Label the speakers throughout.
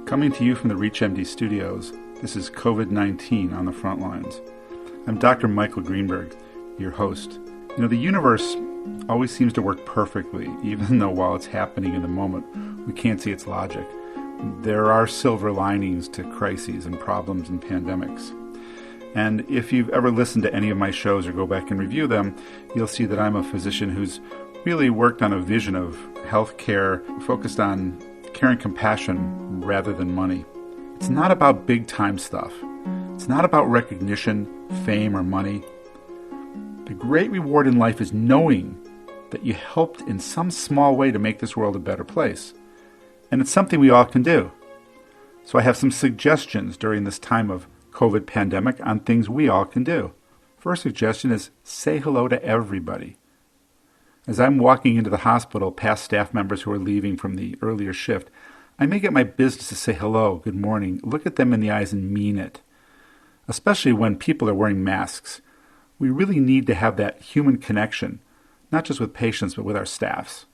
Speaker 1: Coming to you from the ReachMD studios, this is COVID-19 on the front lines. I'm Dr. Michael Greenberg, your host. You know, the universe always seems to work perfectly, even though while it's happening in the moment, we can't see its logic. There are silver linings to crises and problems and pandemics. And if you've ever listened to any of my shows or go back and review them, you'll see that I'm a physician who's really worked on a vision of healthcare focused on care and compassion rather than money. It's not about big-time stuff. It's not about recognition, fame, or money. The great reward in life is knowing that you helped in some small way to make this world a better place. And it's something we all can do. So I have some suggestions during this time of COVID pandemic on things we all can do. First suggestion is say hello to everybody. As I'm walking into the hospital past staff members who are leaving from the earlier shift, I make it my business to say hello, good morning, look at them in the eyes and mean it. Especially when people are wearing masks. We really need to have that human connection, not just with patients, but with our staffs.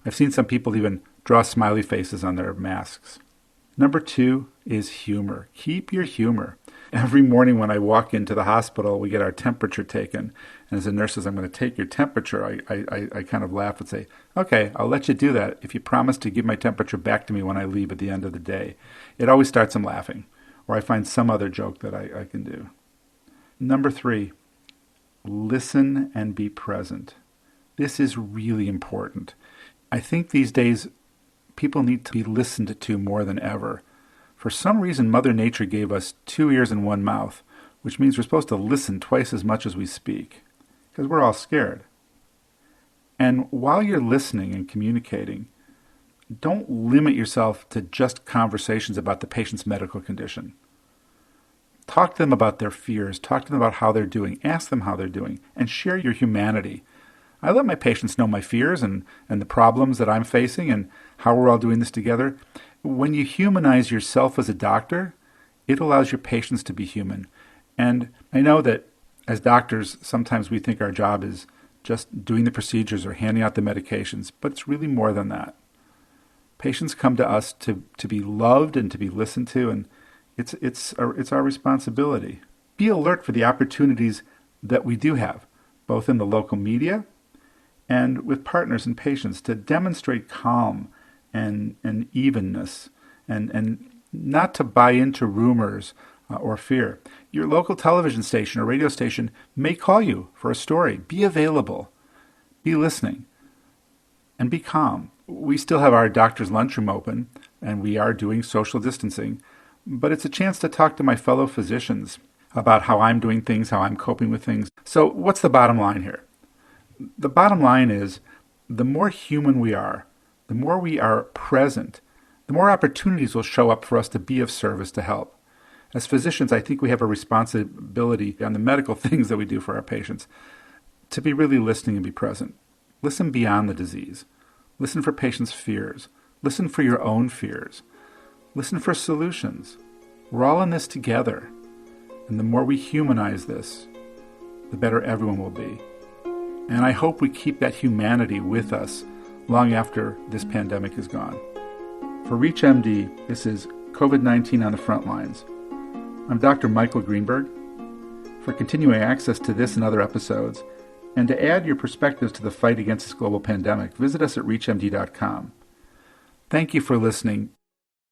Speaker 1: I've seen some people even draw smiley faces on their masks. Number 2 is humor. Keep your humor. Every morning when I walk into the hospital, we get our temperature taken. And as a nurse says, I'm going to take your temperature, I kind of laugh and say, okay, I'll let you do that if you promise to give my temperature back to me when I leave at the end of the day. It always starts them laughing, or I find some other joke that I can do. Number 3, listen and be present. This is really important. I think these days people need to be listened to more than ever. For some reason, Mother Nature gave us 2 ears and 1 mouth, which means we're supposed to listen twice as much as we speak, because we're all scared. And while you're listening and communicating, don't limit yourself to just conversations about the patient's medical condition. Talk to them about their fears, talk to them about how they're doing, ask them how they're doing, and share your humanity. I let my patients know my fears and the problems that I'm facing and how we're all doing this together. When you humanize yourself as a doctor, it allows your patients to be human. And I know that as doctors, sometimes we think our job is just doing the procedures or handing out the medications, but it's really more than that. Patients come to us to be loved and to be listened to, and it's our responsibility. Be alert for the opportunities that we do have, both in the local media and with partners and patients, to demonstrate calm and evenness and not to buy into rumors or fear. Your local television station or radio station may call you for a story. Be available. Be listening. And be calm. We still have our doctor's lunchroom open, and we are doing social distancing, but it's a chance to talk to my fellow physicians about how I'm doing things, how I'm coping with things. So what's the bottom line here? The bottom line is the more human we are, the more we are present, the more opportunities will show up for us to be of service to help. As physicians, I think we have a responsibility on the medical things that we do for our patients to be really listening and be present. Listen beyond the disease. Listen for patients' fears. Listen for your own fears. Listen for solutions. We're all in this together. And the more we humanize this, the better everyone will be. And I hope we keep that humanity with us long after this pandemic is gone. For ReachMD, this is COVID-19 on the front lines. I'm Dr. Michael Greenberg. For continuing access to this and other episodes, and to add your perspectives to the fight against this global pandemic, visit us at reachmd.com. Thank you for listening.